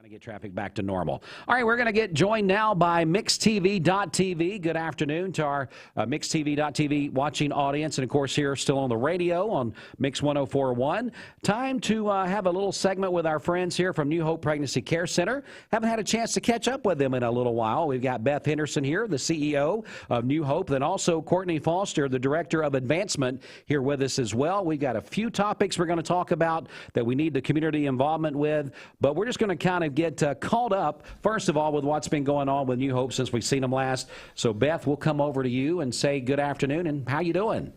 Trying to get traffic back to normal. All right, we're going to get joined now by MixedTV.tv. Good afternoon to our MixedTV.tv watching audience, and of course here still on the radio on Mix 104.1. Time to have a little segment with our friends here from New Hope Pregnancy Care Center. Haven't had a chance to catch up with them in a little while. We've got Beth Henderson here, the CEO of New Hope, then also Courtney Foster, the Director of Advancement, here with us as well. We've got a few topics we're going to talk about that we need the community involvement with, but we're just going to kind of get caught up, first of all, with what's been going on with New Hope since we've seen them last. So, Beth, we'll come over to you and say good afternoon, and how you doing?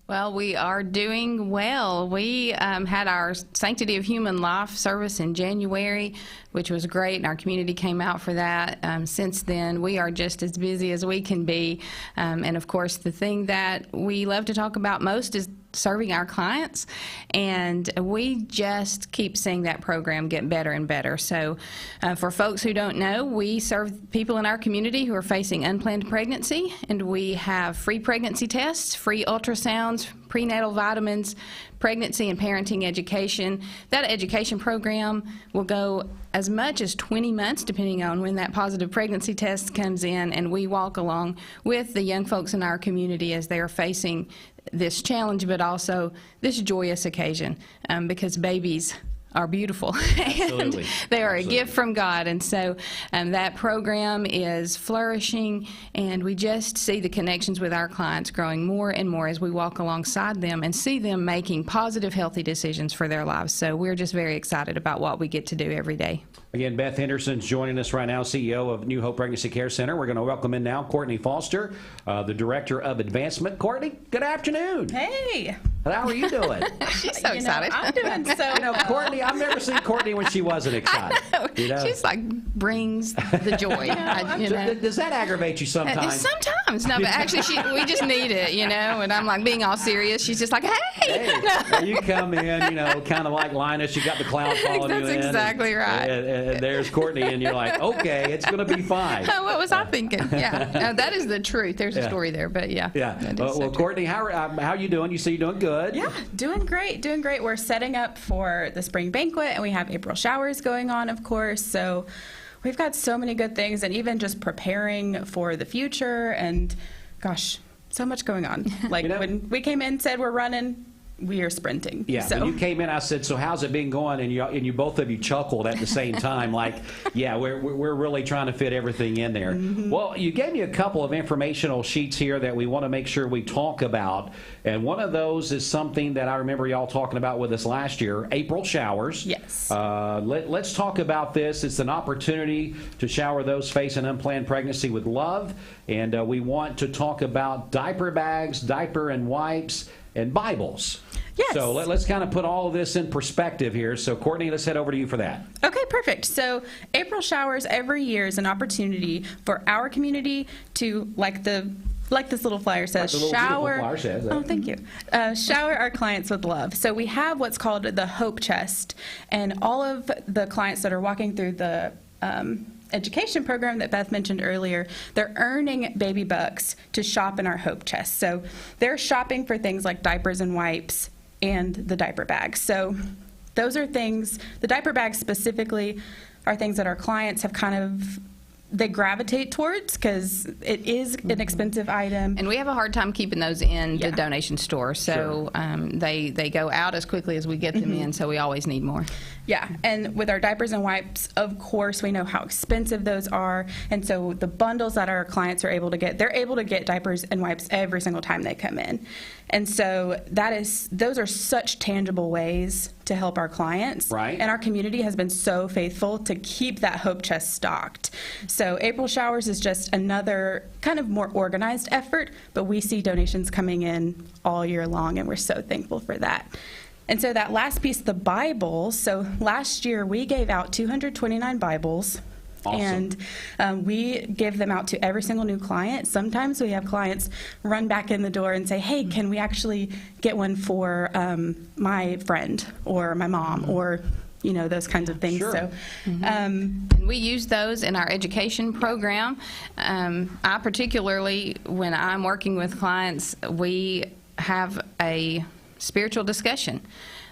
Well, we are doing well. We had our Sanctity of Human Life service in January, which was great, and our community came out for that. Since then, we are just as busy as we can be. And, of course, the thing that we love to talk about most is serving our clients, and we just keep seeing that program get better and better. So for folks who don't know, we serve people in our community who are facing unplanned pregnancy, and we have free pregnancy tests, free ultrasounds, prenatal vitamins, pregnancy and parenting education. That education program will go as much as 20 months, depending on when that positive pregnancy test comes in, and we walk along with the young folks in our community as they are facing this challenge, but also this joyous occasion, because babies are beautiful and they are a gift from God. And so that program is flourishing, and we just see the connections with our clients growing more and more as we walk alongside them and see them making positive, healthy decisions for their lives. So we're just very excited about what we get to do every day. Again, Beth Henderson's joining us right now, CEO of New Hope Pregnancy Care Center. We're going to welcome in now Courtney Foster, the Director of Advancement. Courtney, good afternoon. Hey. How are you doing? She's so excited. I'm doing so Courtney, I've never seen Courtney when she wasn't excited. She's like brings the joy. Does that aggravate you sometimes? Sometimes. No, but actually we just need it, and I'm like being all serious. She's just like, hey. You come in, kind of like Linus, you got the cloud following you in. That's exactly right. And there's Courtney, and you're like, okay, it's going to be fine. What was I thinking? Yeah. No, that is the truth. There's a story there, but yeah. Yeah. Well, Courtney, how are you doing? You say you're doing good. Yeah, doing great. We're setting up for the spring banquet, and we have April showers going on, of course. So we've got so many good things, and even just preparing for the future, and gosh, so much going on. Like when we came in, said we're running, we are sprinting. Yeah, so. When you came in, I said, so how's it been going? And you both of you chuckled at the same time, like, yeah, we're really trying to fit everything in there. Mm-hmm. Well, you gave me a couple of informational sheets here that we want to make sure we talk about. And one of those is something that I remember y'all talking about with us last year, April showers. Yes. Let's talk about this. It's an opportunity to shower those facing unplanned pregnancy with love. And we want to talk about diaper bags, diaper and wipes, and Bibles. Yes. So let's kind of put all of this in perspective here. So, Courtney, let's head over to you for that. Okay, perfect. So April showers every year is an opportunity for our community to, like this little flyer says, shower. Flyer says, oh, thank you. Shower our clients with love. So we have what's called the Hope Chest, and all of the clients that are walking through the education program that Beth mentioned earlier, they're earning baby bucks to shop in our Hope Chest. So they're shopping for things like diapers and wipes and the diaper bags. So those are things, the diaper bags specifically are things that our clients have they gravitate towards because it is an expensive item. And we have a hard time keeping those in the donation store. So they go out as quickly as we get them in, so we always need more. Yeah, and with our diapers and wipes, of course, we know how expensive those are. And so the bundles that our clients are able to get, they're able to get diapers and wipes every single time they come in. And so those are such tangible ways to help our clients. Right. And our community has been so faithful to keep that Hope Chest stocked. So April showers is just another kind of more organized effort, but we see donations coming in all year long, and we're so thankful for that. And so that last piece, the Bible, so last year we gave out 229 Bibles. Awesome. And we give them out to every single new client. Sometimes we have clients run back in the door and say, hey, can we actually get one for my friend or my mom or those kinds of things. Sure. So, and we use those in our education program. I particularly, when I'm working with clients, we have a spiritual discussion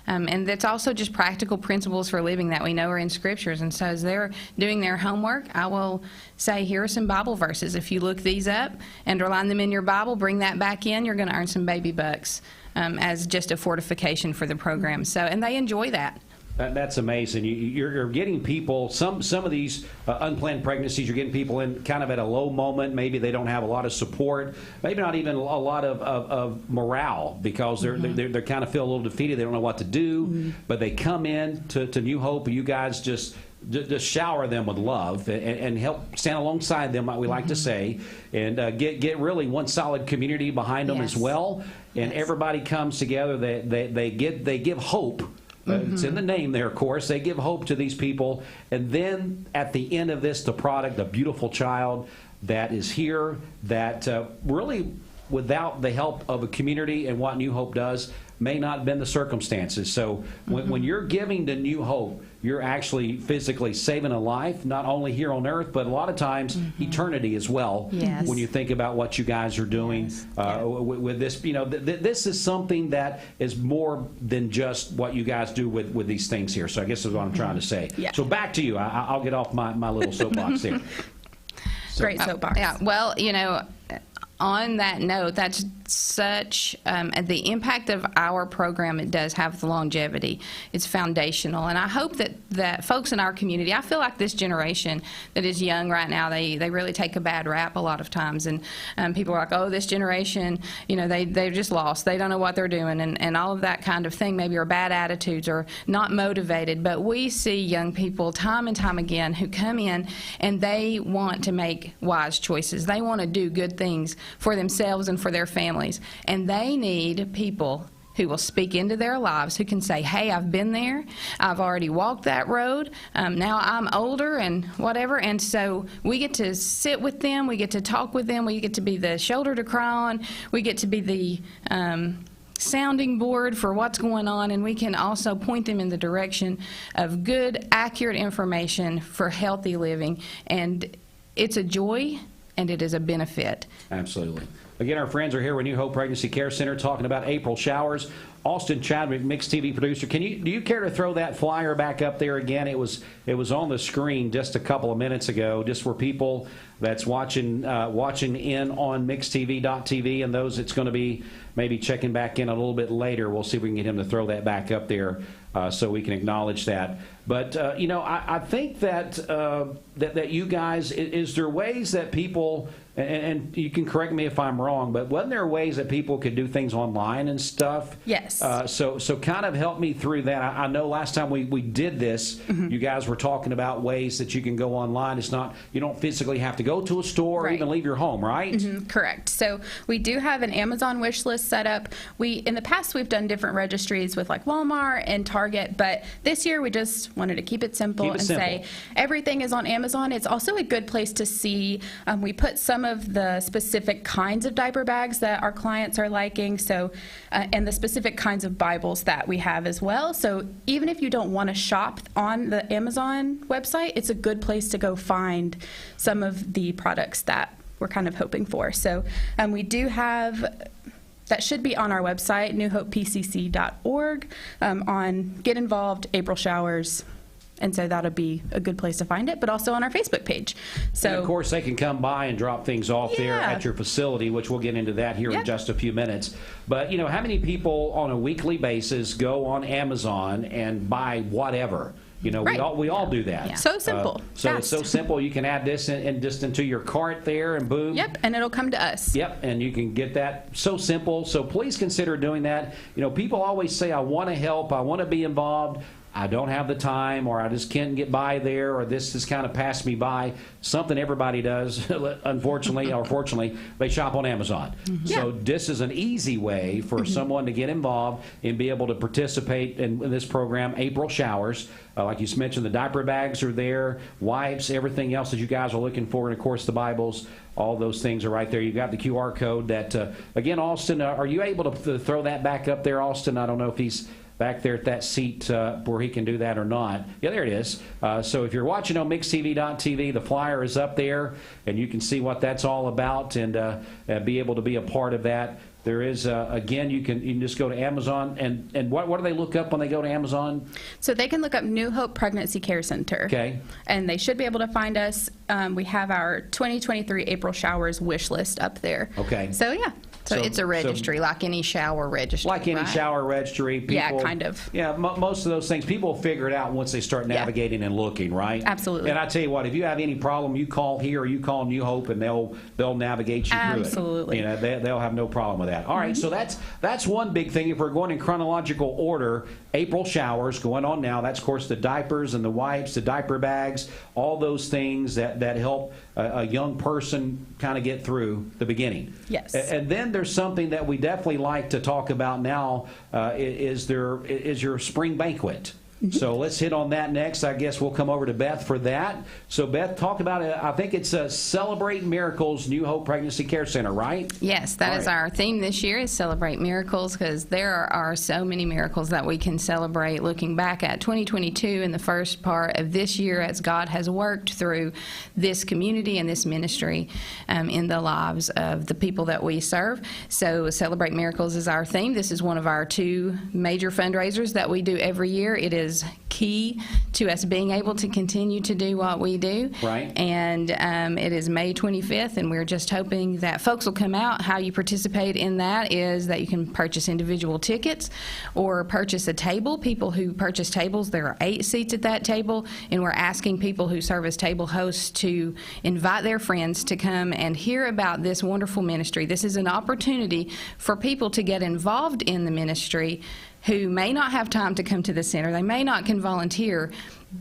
And that's also just practical principles for living that we know are in scriptures. And so as they're doing their homework, I will say, here are some Bible verses. If you look these up, underline them in your Bible, bring that back in, you're going to earn some baby bucks as just a fortification for the program. So, and they enjoy that. That's amazing. You're getting people, some of these unplanned pregnancies, you're getting people in kind of at a low moment. Maybe they don't have a lot of support, maybe not even a lot of morale, because they're kind of feel a little defeated. They don't know what to do, but they come in to New Hope. You guys just shower them with love and help stand alongside them, like we like to say, and get really one solid community behind them as well. And everybody comes together. They give hope. It's in the name there, of course. They give hope to these people. And then at the end of this, the product, a beautiful child that is here, that really, without the help of a community and what New Hope does, may not have been the circumstances. So when you're giving to New Hope, you're actually physically saving a life, not only here on earth, but a lot of times eternity as well. Yes. When you think about what you guys are doing with this, this is something that is more than just what you guys do with these things here. So I guess that's what I'm trying to say. Yeah. So back to you. I'll get off my little soapbox here. Great soapbox. Yeah. Well, on that note, that's such the impact of our program. It does have the longevity. It's foundational, and I hope that folks in our community, I feel like this generation that is young right now, they really take a bad rap a lot of times, and people are like, oh, this generation, they're just lost. They don't know what they're doing, and all of that kind of thing, maybe, are bad attitudes or not motivated. But we see young people time and time again who come in and they want to make wise choices. They want to do good things for themselves and for their families. And they need people who will speak into their lives, who can say, hey, I've been there, I've already walked that road, now I'm older and whatever. And so we get to sit with them, we get to talk with them, we get to be the shoulder to cry on, we get to be the sounding board for what's going on, and we can also point them in the direction of good, accurate information for healthy living. And it's a joy, and it is a benefit. Absolutely. Again, our friends are here with New Hope Pregnancy Care Center talking about April showers. Austin Chadwick, Mixed TV producer, do you care to throw that flyer back up there again? It was on the screen just a couple of minutes ago, just for people that's watching in on mixedtv.tv, and those that's going to be maybe checking back in a little bit later. We'll see if we can get him to throw that back up there so we can acknowledge that. But I think that that you guys, is there ways that people, and you can correct me if I'm wrong, but wasn't there ways that people could do things online and stuff? Yes. So kind of help me through that. I know last time we did this, you guys were talking about ways that you can go online. It's not, you don't physically have to go to a store or even leave your home, right? Correct. So we do have an Amazon wish list set up. In the past, we've done different registries with like Walmart and Target, but this year we just wanted to keep it simple say everything is on Amazon. It's also a good place to see. We put some of the specific kinds of diaper bags that our clients are liking, so and the specific kinds of Bibles that we have as well. So even if you don't want to shop on the Amazon website, it's a good place to go find some of the products that we're kind of hoping for. So we do have, that should be on our website, newhopepcc.org, on Get Involved, April Showers. And so that'll be a good place to find it, but also on our Facebook page. So, and of course, they can come by and drop things off there at your facility, which we'll get into that here in just a few minutes. But, how many people on a weekly basis go on Amazon and buy whatever? We all do that. Yeah. So simple. So it's so simple. You can add this and just into your cart there, and boom. Yep, and it'll come to us. Yep, and you can get that. So simple. So please consider doing that. People always say, I want to help, I want to be involved. I don't have the time, or I just can't get by there, or this has kind of passed me by. Something everybody does, unfortunately or fortunately, they shop on Amazon. So this is an easy way for someone to get involved and be able to participate in this program, April Showers. Like you mentioned, the diaper bags are there, wipes, everything else that you guys are looking for, and of course the Bibles. All those things are right there. You've got the QR code that, again, Austin, are you able to throw that back up there, Austin? I don't know if he's back there at that seat where he can do that or not. Yeah, there it is. So if you're watching on mixedtv.tv, the flyer is up there, and you can see what that's all about and be able to be a part of that. There is, again, you can just go to Amazon. And what do they look up when they go to Amazon? So they can look up New Hope Pregnancy Care Center. Okay. And they should be able to find us. We have our 2023 April showers wish list up there. Okay. So, yeah. So it's a registry, like any shower registry. Like any right? shower registry. People, Yeah, kind of. Yeah, most of those things, people will figure it out once they start navigating and looking, right? Absolutely. And I tell you what, if you have any problem, you call here or you call New Hope, and they'll navigate you through it. Absolutely. You know, they'll have no problem with that. All right, so that's one big thing. If we're going in chronological order, April showers going on now. That's, of course, the diapers and the wipes, the diaper bags, all those things that help a young person kind of get through the beginning. Yes. And then there's something that we definitely like to talk about now is your spring banquet. So let's hit on that next. I guess we'll come over to Beth for that. So Beth, talk about it. I think it's Celebrate Miracles New Hope Pregnancy Care Center, right? Yes, that is our theme this year, is Celebrate Miracles, because there are so many miracles that we can celebrate looking back at 2022 and the first part of this year as God has worked through this community and this ministry in the lives of the people that we serve. So Celebrate Miracles is our theme. This is one of our 2 major fundraisers that we do every year. It is key to us being able to continue to do what we do. Right. And it is May 25th, and we're just hoping that folks will come out. How you participate in that is that you can purchase individual tickets or purchase a table. People who purchase tables, there are 8 seats at that table, and we're asking people who serve as table hosts to invite their friends to come and hear about this wonderful ministry. This is an opportunity for people to get involved in the ministry who may not have time to come to the center. They may not can volunteer,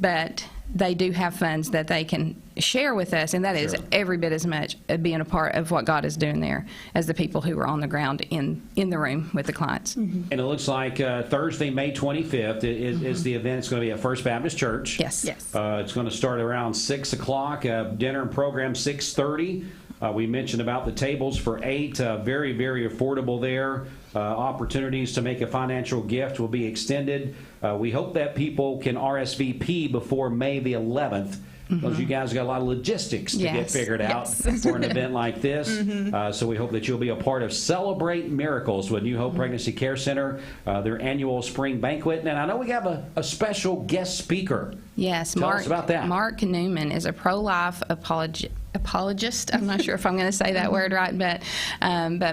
but they do have funds that they can share with us, and that is every bit as much being a part of what God is doing there as the people who are on the ground in the room with the clients. And it looks like Thursday, May 25th is the event. It's going to be at First Baptist Church. Yes. It's going to start around 6 o'clock. Dinner and program 6:30. We mentioned about the tables for 8. Very, very affordable there. Opportunities to make a financial gift will be extended. We hope that people can RSVP before May the 11th. Because you guys got a lot of logistics to get figured out for an event like this. So we hope that you'll be a part of Celebrate Miracles with New Hope Pregnancy Care Center, their annual spring banquet. And I know we have a special guest speaker. Yes, Tell us about that. Mark Newman is a pro-life apologist. I'm not sure if I'm going to say that word right, but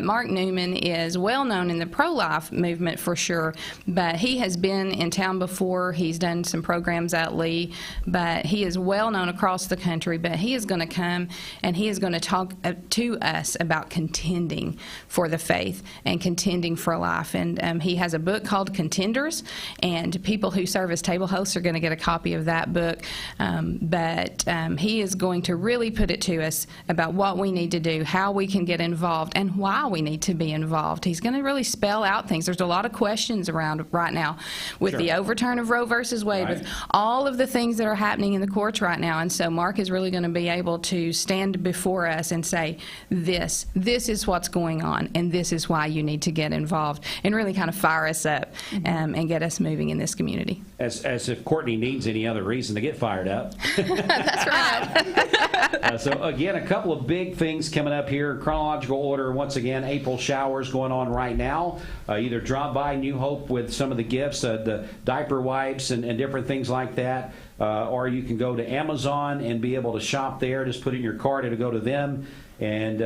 Mark Newman is well known in the pro-life movement for sure. But he has been in town before. He's done some programs at Lee, but he is well known across the country. But he is going to come and he is going to talk to us about contending for the faith and contending for life. And he has a book called Contenders, and people who serve as table hosts are going to get a copy of that book. But he is going to really put it to us about what we need to do, how we can get involved, and why we need to be involved. He's going to really spell out things. There's a lot of questions around right now with the overturn of Roe versus Wade, with all of the things that are happening in the courts right now. And so Mark is really going to be able to stand before us and say, this is what's going on, and this is why you need to get involved, and really kind of fire us up and get us moving in this community. As if Courtney needs any other reason to get fired up. That's right. So again, a couple of big things coming up here. Chronological order, once again, April showers going on right now. Either drop by New Hope with some of the gifts, the diaper wipes and different things like that, or you can go to Amazon and be able to shop there. Just put it in your cart, it'll go to them. And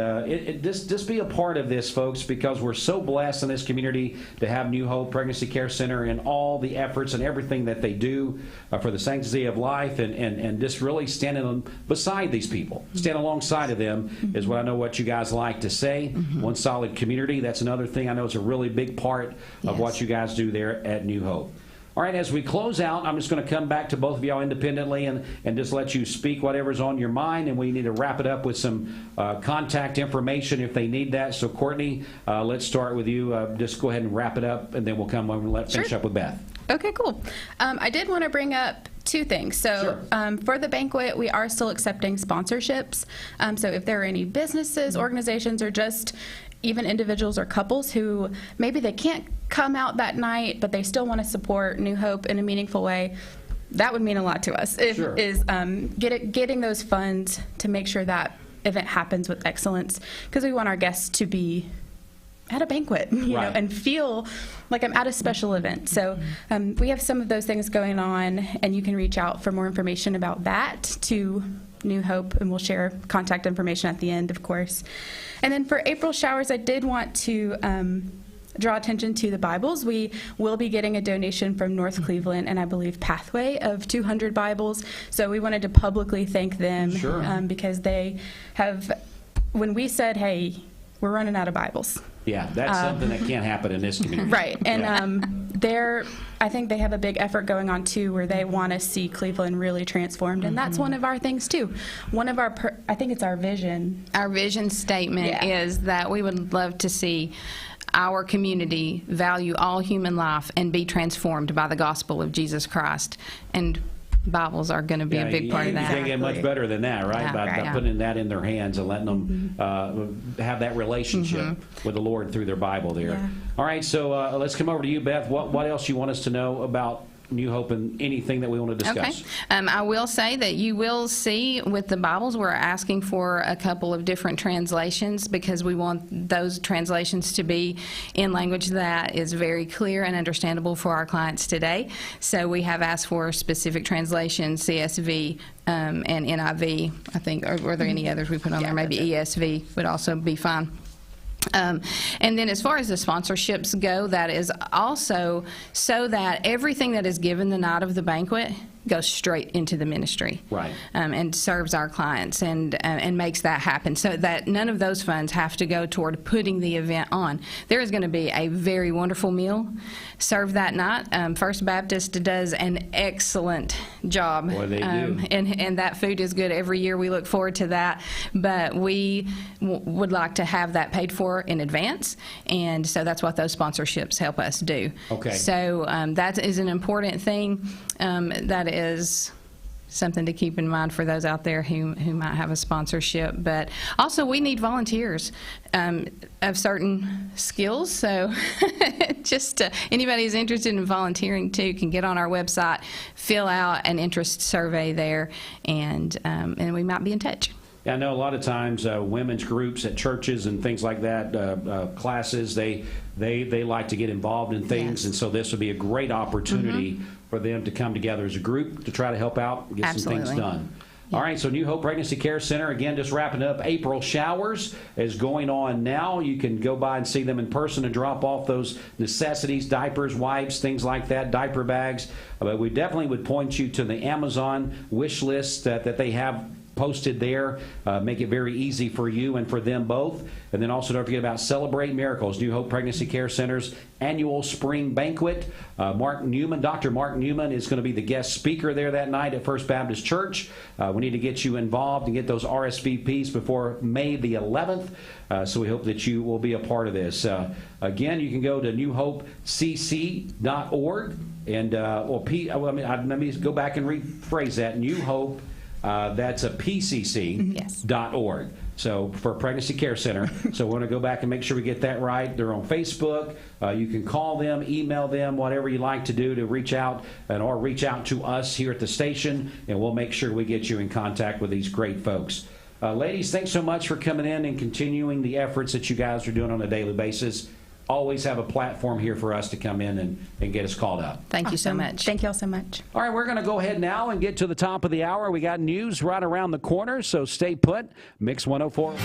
just be a part of this, folks, because we're so blessed in this community to have New Hope Pregnancy Care Center and all the efforts and everything that they do for the sanctity of life, and just really standing beside these people, stand alongside of them is what I know what you guys like to say. One solid community, that's another thing I know is a really big part of what you guys do there at New Hope. All right, as we close out, I'm just going to come back to both of y'all independently and just let you speak whatever's on your mind, and we need to wrap it up with some contact information if they need that. So, Courtney, let's start with you. Just go ahead and wrap it up, and then we'll come over and finish up with Beth. Okay, cool. I did want to bring up 2 things. So for the banquet, we are still accepting sponsorships. So if there are any businesses, organizations, or just even individuals or couples who maybe they can't come out that night, but they still want to support New Hope in a meaningful way, that would mean a lot to us. Getting those funds to make sure that event happens with excellence, because we want our guests to be at a banquet, you know, and feel like I'm at a special event. So we have some of those things going on, and you can reach out for more information about that to New Hope, and we'll share contact information at the end, of course. And then for April showers, I did want to draw attention to the Bibles. We will be getting a donation from North Cleveland and I believe Pathway of 200 Bibles. So we wanted to publicly thank them because they have, when we said, hey, we're running out of Bibles. Yeah, that's something that can't happen in this community. Right. And I think they have a big effort going on too, where they want to see Cleveland really transformed, and that's one of our things too. One of our, I think it's our vision. Our vision statement is that we would love to see our community value all human life and be transformed by the gospel of Jesus Christ. And Bibles are going to be a big part of that. You can't get much better than that, right? By putting that in their hands and letting them have that relationship with the Lord through their Bible there. Yeah. All right, so let's come over to you, Beth. What else you want us to know about New Hope and anything that we want to discuss? Okay. I will say that you will see with the Bibles, we're asking for a couple of different translations because we want those translations to be in language that is very clear and understandable for our clients today. So we have asked for specific translations, CSV and NIV, I think. Or were there any others we put on there? Maybe ESV would also be fine. And then as far as the sponsorships go, that is also so that everything that is given the night of the banquet goes straight into the ministry, right? And serves our clients and makes that happen, so that none of those funds have to go toward putting the event on. There is going to be a very wonderful meal served that night. First Baptist does an excellent job. Boy, they do. And that food is good every year. We look forward to that, but we would like to have that paid for in advance, and so that's what those sponsorships help us do. Okay. So that is an important thing. That is something to keep in mind for those out there who might have a sponsorship. But also we need volunteers of certain skills. So just anybody who's interested in volunteering too can get on our website, fill out an interest survey there, and we might be in touch. Yeah, I know a lot of times women's groups at churches and things like that, classes, they like to get involved in things, and so this would be a great opportunity for them to come together as a group to try to help out and get some things done. All right, so New Hope Pregnancy Care Center, again, just wrapping up. April showers is going on now. You can go by and see them in person and drop off those necessities, diapers, wipes, things like that, diaper bags. But we definitely would point you to the Amazon wish list that they have posted there. Make it very easy for you and for them both. And then also don't forget about Celebrate Miracles, New Hope Pregnancy Care Center's annual spring banquet. Dr. Mark Newman is going to be the guest speaker there that night at First Baptist Church. We need to get you involved and get those RSVPs before May the 11th. So we hope that you will be a part of this. Again, you can go to newhopecc.org and let me go back and rephrase that. New Hope. That's a PCC.org. So for Pregnancy Care Center. So we want to go back and make sure we get that right. They're on Facebook. You can call them, email them, whatever you like to do to reach out or reach out to us here at the station, and we'll make sure we get you in contact with these great folks. Ladies, thanks so much for coming in and continuing the efforts that you guys are doing on a daily basis. Always have a platform here for us to come in and get us called up. Thank you so much. Thank you all so much. All right, we're going to go ahead now and get to the top of the hour. We got news right around the corner, so stay put. Mix 104.